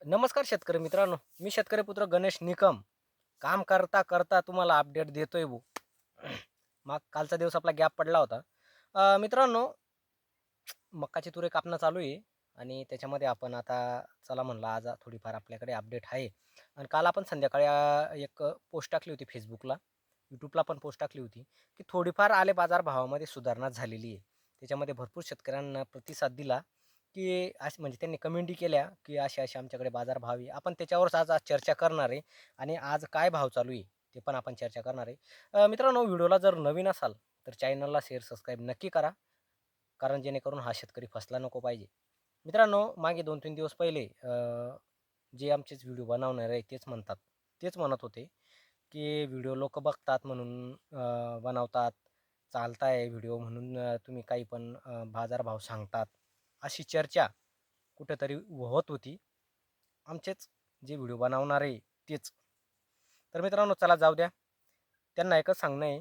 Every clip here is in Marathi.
नमस्कार शेतकरी मित्रांनो, मी शेतकरी पुत्र गणेश निकम. काम करता करता तुम्हाला अपडेट देतोय भाऊ. मग कालचा दिवस आपला गॅप पडला होता. मित्रांनो, मक्काची तुरे कापणं चालू आहे आणि त्याच्यामध्ये आपण आता चला म्हणलं आज थोडीफार आपल्याकडे अपडेट आहे. आणि काल आपण संध्याकाळी एक पोस्ट टाकली होती Facebookला, YouTubeला पण पोस्ट टाकली होती, की थोडीफार आले बाजार भावामध्ये सुधारणा झालेली आहे. त्याच्यामध्ये भरपूर शेतकऱ्यांना प्रतिसाद दिला, की अशी म्हणजे त्यांनी कमेंटी केल्या, की असे-असे आमच्याकडे बाजार भाव आहे. आपण त्याच्यावरच आज आज चर्चा करणार आहे आणि आज काय भाव चालू आहे, ते पण आपण चर्चा करणार आहे. मित्रांनो, व्हिडिओला जर नवीन असाल, तर चॅनलला शेअर, सबस्क्राईब नक्की करा. कारण जेणेकरून हा शेतकरी फसला नको पाहिजे. मित्रांनो, मागे 2-3 दिवस पहिले जे आमचेच व्हिडिओ बनवणारे आहे तेच म्हणत होते, की व्हिडिओ लोकं बघतात म्हणून बनवतात. चालताय व्हिडिओ म्हणून तुम्ही काही पण बाजारभाव सांगतात. अशी चर्चा कुठेतरी होत होती. आमचेच जे व्हिडिओ बनवणारे तेच. तर मित्रांनो चला जाऊ द्या. त्यांना एकच सांगणं आहे,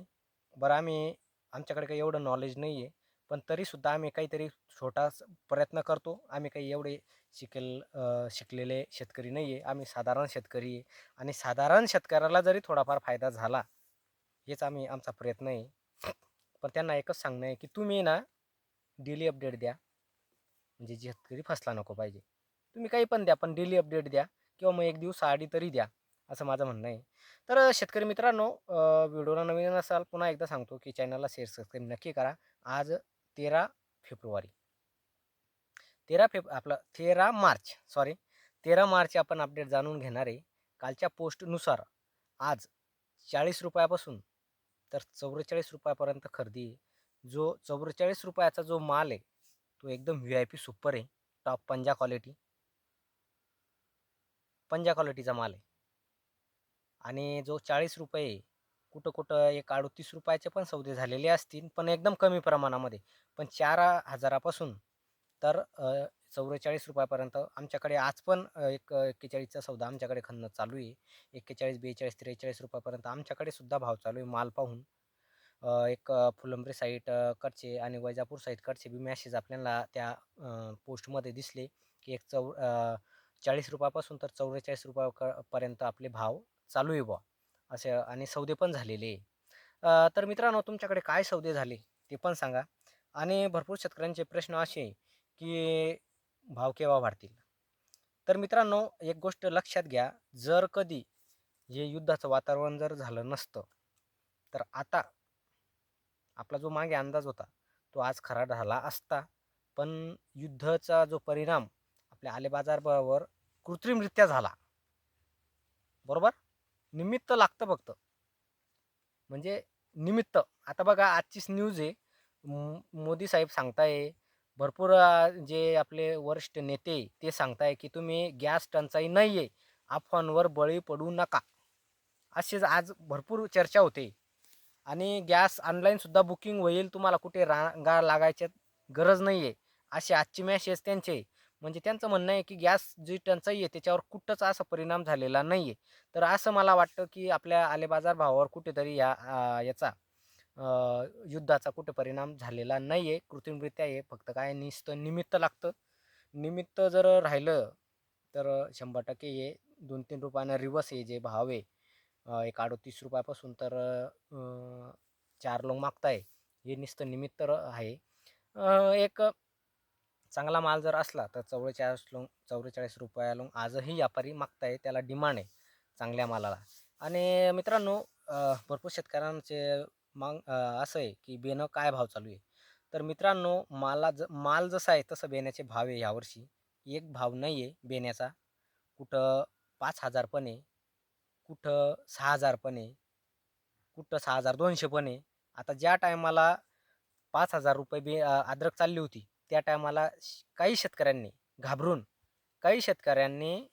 बरं आमच्याकडे काही एवढं नॉलेज नाही आहे, पण तरीसुद्धा आम्ही काहीतरी छोटासा प्रयत्न करतो. आम्ही काही एवढे शिकलेले शेतकरी नाही आहे. आम्ही साधारण शेतकरी आहे आणि साधारण शेतकऱ्याला जरी थोडाफार फायदा झाला, हेच आमचा प्रयत्न आहे. पण त्यांना एकच सांगणं आहे, की तुम्ही ना डेली अपडेट द्या. म्हणजे शेतकरी फसला नको पाहिजे. तुम्ही काही पण द्या, पण डेली अपडेट द्या किंवा मग 1 दिवसाआधी तरी द्या, असं माझं म्हणणं आहे. तर शेतकरी मित्रांनो, व्हिडिओला नवीन असाल पुन्हा एकदा सांगतो, की चॅनलला शेअर, सबस्क्राईब नक्की करा. आज 13 फेब्रुवारी 13 मार्च सॉरी 13 मार्च आपण अपडेट जाणून घेणार आहे. कालच्या पोस्टनुसार आज ₹40 पासून तर ₹44 पर्यंत खरेदी आहे. जो ₹44 चा जो माल आहे, तो एकदम व्ही-आय-पी सुपर आहे. टॉप पंजा क्वालिटीचा माल आहे. आणि जो ₹40 कुठं-कुठं एक ₹38 चे पण सौदे झालेले असतील, पण एकदम कमी प्रमाणामध्ये. पण 4,000 पासून तर ₹44 पर्यंत आमच्याकडे आज पण एक 41 चा सौदा आमच्याकडे खणणं चालू आहे. 41, 42, ₹43 पर्यंत आमच्याकडे सुद्धा भाव चालू आहे माल पाहून. एक फुलंब्री साईट कडचे आणि वैजापूर साईडकडचे बी मॅसेज आपल्याला त्या पोस्टमध्ये दिसले, की ₹40 पासून तर ₹44 पर्यंत आपले भाव चालू आहे बुवा. असे आणि सौदे पण झालेले आहे. तर मित्रांनो तुमच्याकडे काय सौदे झाले ते पण सांगा. आणि भरपूर शेतकऱ्यांचे प्रश्न असे आहे, की भाव केव्हा वाढतील? तर मित्रांनो एक गोष्ट लक्षात घ्या, जर कधी हे युद्धाचं वातावरण जर झालं नसतं, तर आता आपला जो मागे अंदाज होता, तो आज खरा झाला असता. पण युद्धाचा जो परिणाम आपल्या बाजारावर कृत्रिमरित्या झाला. बरोबर? निमित्त लागतं फक्त. म्हणजे निमित्त. आता बघा आजचीच न्यूज आहे. मोदी साहेब सांगताय, भरपूर जे आपले वरिष्ठ नेते आहे, ते सांगताय, की तुम्ही गॅस टंचाई नाहीये, अफवांवर बळी पडू नका. अशीच आज भरपूर चर्चा होते. आणि गॅस ऑनलाईनसुद्धा बुकिंग होईल. तुम्हाला कुठे रांगा लागायची गरज नाहीये. असे आजचे मेसेज त्यांचे. म्हणजे त्यांचं म्हणणं आहे, की गॅस जी टंचाई आहे त्याच्यावर कुठंच असा परिणाम झालेला नाहीये. तर असं मला वाटतं, की आपल्या बाजार भावावर कुठेतरी याचा युद्धाचा कुठे परिणाम झालेला नाहीये. कृत्रिमरित्या आहे. फक्त काय नुसतं निमित्त लागतं. निमित्त जर राहिलं, तर 100% हे ₹2-3 रिवर्स हे जे भाव आहे, एक ₹38 पासून तर 4 लोक मागताय. हे नुसतं निमित्त आहे. एक चांगला माल जर असला तर ₹44 लोक आजही व्यापारी मागताय. त्याला डिमांड आहे चांगल्या मालाला. आणि मित्रांनो, भरपूर शेतकऱ्यांचे असं आहे की बेनं काय भाव चालू आहे. तर मित्रांनो माल जसा आहे तसं बेण्याचे भाव आहे यावर्षी. एक भाव नाही आहे बेण्याचा. कुठं 5,000 पण आहे, कुठं 6,000 पण आहे, कुठं 6,200 पण आहे. आता ज्या टायमाला ₹5,000 अद्रक चालली होती, त्या टायमाला काही शेतकऱ्यांनी घाबरून काही शेतकऱ्यांनी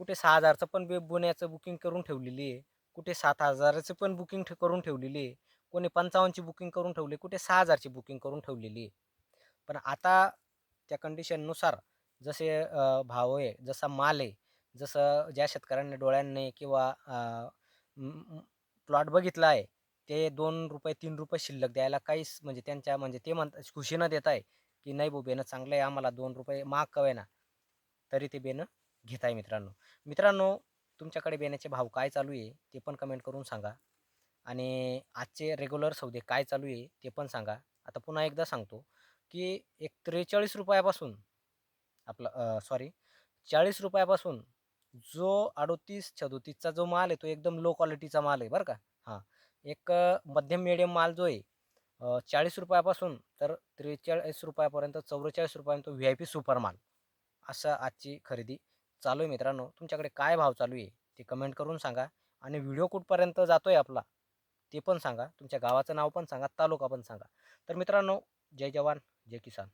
कुठे 6,000चं पण बोन्याचं बुकिंग करून ठेवलेली आहे. कुठे 7,000चं पण बुकिंग करून ठेवलेली आहे. कोणी 55ची बुकिंग करून ठेवली, कुठे 6,000ची बुकिंग करून ठेवलेली आहे. पण आता त्या कंडिशननुसार जसे भाव आहे, जसा माल आहे, जसं ज्या शेतकऱ्यांनी डोळ्यांनी किंवा प्लॉट बघितला आहे, ते ₹2, ₹3 शिल्लक द्यायला काहीच म्हणजे त्यांच्या म्हणजे ते म्हणतात खुशीनं देत आहे, की "नाही भाऊ बेनं चांगलं आहे, आम्हाला ₹2 महाग का होईना, तरी ते बेनं घेत आहे मित्रांनो. मित्रांनो, तुमच्याकडे बियाण्याचे भाव काय चालू आहे ते पण कमेंट करून सांगा आणि आजचे रेग्युलर सौदे काय चालू आहे ते पण सांगा. आता पुन्हा एकदा सांगतो, की एक ₹43 पासून सॉरी ₹40 पासून जो 38-37 चा जो माल आहे तो एकदम लो क्वालिटीचा माल आहे बरं का. हां, एक मध्यम मीडियम माल जो आहे ₹40 पासून तर ₹43 पर्यंत ₹44 पर्यंत व्ही-आय-पी सुपर माल. असा आजची खरेदी चालू आहे मित्रांनो. तुमच्याकडे काय भाव चालू आहे ते कमेंट करून सांगा आणि व्हिडिओ कुठपर्यंत जातोय आपला ते पण सांगा. तुमच्या गावाचं नाव पण सांगा, तालुका पण सांगा. तर मित्रांनो, जय जवान, जय किसान.